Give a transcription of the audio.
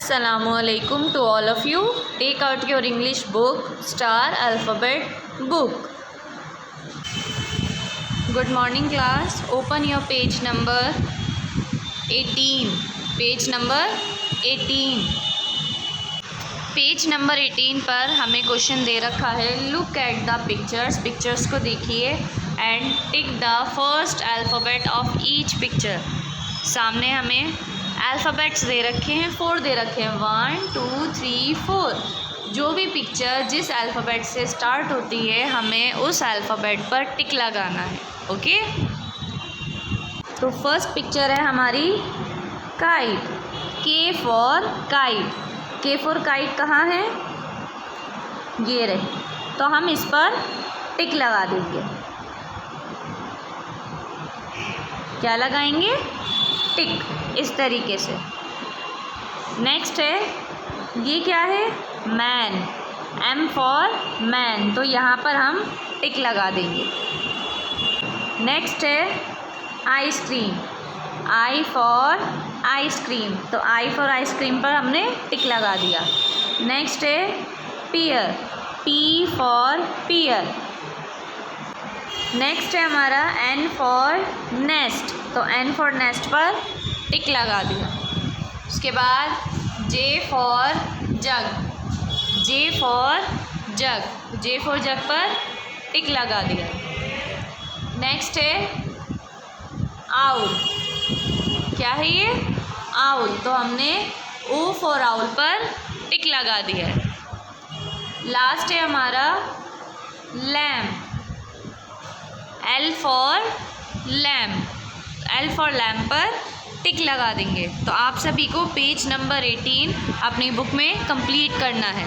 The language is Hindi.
Assalamualaikum to all of you. Take out your English book, Star Alphabet book. Good morning class. Open your page number 18. Page number 18. Page number 18 पर हमें क्वेश्चन दे रखा है, look at the pictures, pictures को देखिए and tick the first alphabet of each picture. सामने हमें अल्फ़ाबेट्स दे रखे हैं, 4 दे रखे हैं, 1 2 3 4। जो भी पिक्चर जिस अल्फ़ाबेट से स्टार्ट होती है हमें उस अल्फ़ाबेट पर टिक लगाना है। ओके, तो फर्स्ट पिक्चर है हमारी काइट, के फॉर काइट। के फॉर काइट कहाँ है? ये रहे, तो हम इस पर टिक लगा देंगे। क्या लगाएंगे? टिक, इस तरीके से। नेक्स्ट है, ये क्या है? मैन, एम फॉर मैन, तो यहाँ पर हम टिक लगा देंगे। नेक्स्ट है आइसक्रीम, आई फॉर आइसक्रीम, तो आई फॉर आइसक्रीम पर हमने टिक लगा दिया। नेक्स्ट है पियर, पी फॉर पियर। नेक्स्ट है हमारा एन फॉर नेस्ट, तो एन फॉर नेस्ट पर टिक लगा दिया। उसके बाद J for jug, J for jug, J for jug पर टिक लगा दिया। नेक्स्ट है आउल, क्या है ये? आउल, तो हमने ओ फॉर आउल पर टिक लगा दिया है। लास्ट है हमारा lamp, L for lamp, L for lamp पर टिक लगा देंगे। तो आप सभी को पेज नंबर 18 अपनी बुक में कंप्लीट करना है।